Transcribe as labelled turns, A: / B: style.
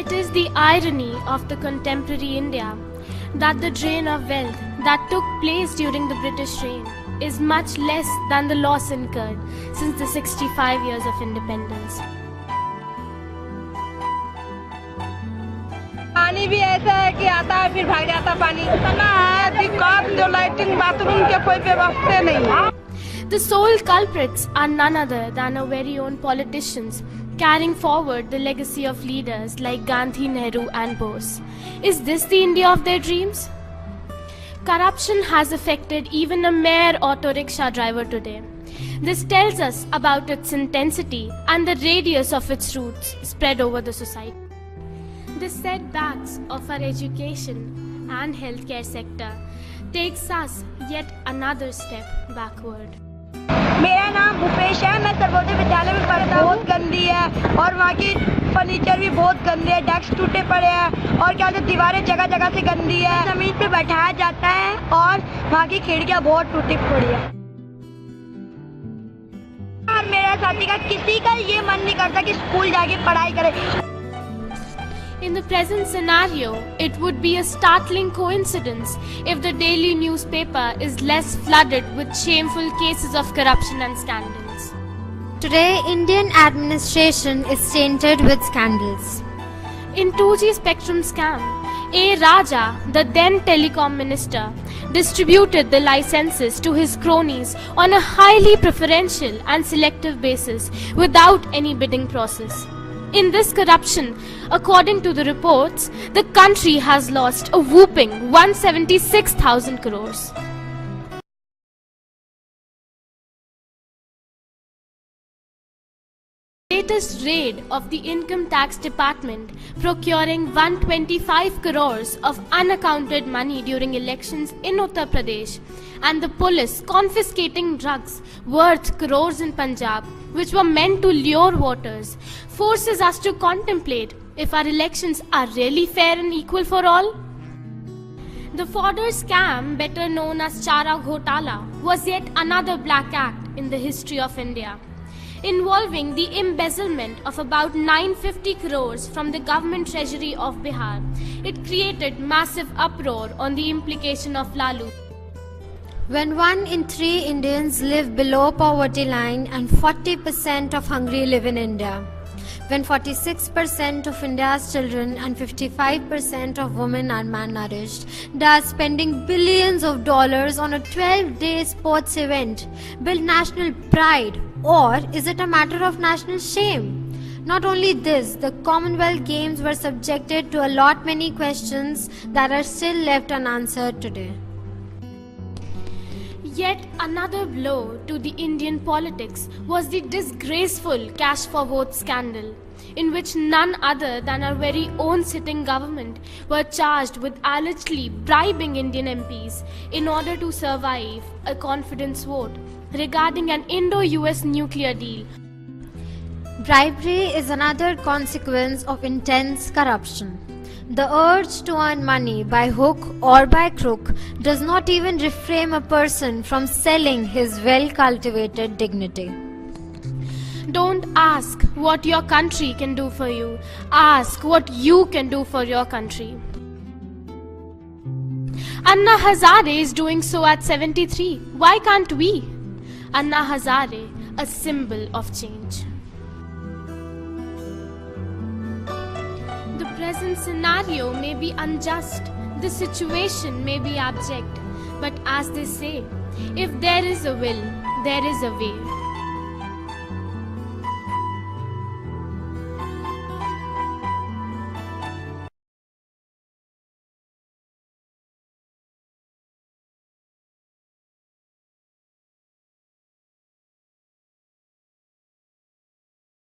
A: It is the irony of the contemporary India that the drain of wealth that took place during the British reign is much less than the loss incurred since the 65 years of independence.
B: पानी भी ऐसा है कि आता है फिर भाग जाता पानी इतना है दिक्कत जो लाइटिंग बाथरूम के कोई व्यवस्था नहीं है.
A: The sole culprits are none other than our very own politicians carrying forward the legacy of leaders like Gandhi, Nehru and Bose. Is this the India of their dreams? Corruption has affected even a mere auto rickshaw driver today. This tells us about its intensity and the radius of its roots spread over the society. The setbacks of our education and healthcare sector takes us yet another step backward.
B: मेरा नाम भूपेश है. मैं सर्वोदय विद्यालय में पढ़ता हूँ. बहुत गंदी है और वहाँ की फर्नीचर भी बहुत गंदे है. डेस्क टूटे पड़े हैं और क्या होता है दीवारें जगह जगह से गंदी है. जमीन पे बैठाया जाता है और वहाँ की खिड़कियाँ बहुत टूटी पड़ी है. और मेरा साथी का किसी का ये मन नहीं करता कि स्कूल जाके पढ़ाई करे.
A: In the present scenario, it would be a startling coincidence if the daily newspaper is less flooded with shameful cases of corruption and scandals.
C: Today, Indian administration is tainted with scandals.
A: In 2G spectrum scam, A. Raja, the then telecom minister, distributed the licenses to his cronies on a highly preferential and selective basis without any bidding process. In this corruption, according to the reports, the country has lost a whopping 176,000 crores. Latest raid of the Income Tax Department procuring 125 crores of unaccounted money during elections in Uttar Pradesh and the police confiscating drugs worth crores in Punjab which were meant to lure voters forces us to contemplate if our elections are really fair and equal for all. The fodder scam, better known as Chara Ghotala, was yet another black act in the history of India, involving the embezzlement of about 950 crores from the government treasury of Bihar. It created massive uproar on the implication of Lalu.
C: When 1 in 3 Indians live below poverty line and 40% of hungry live in India, when 46% of India's children and 55% of women are malnourished, does spending billions of dollars on a 12-day sports event build national pride, or is it a matter of national shame? Not only this, the Commonwealth Games were subjected to a lot many questions that are still left unanswered today.
A: Yet another blow to the Indian politics was the disgraceful cash for vote scandal, in which none other than our very own sitting government were charged with allegedly bribing Indian MPs in order to survive a confidence vote regarding an Indo-US nuclear deal.
C: Bribery is another consequence of intense corruption. The urge to earn money by hook or by crook does not even refrain a person from selling his well-cultivated dignity.
A: Don't ask what your country can do for you. Ask what you can do for your country. Anna Hazare is doing so at 73. Why can't we? Anna Hazare, a symbol of change. The present scenario may be unjust, the situation may be abject, but as they say, if there is a will, there is a way.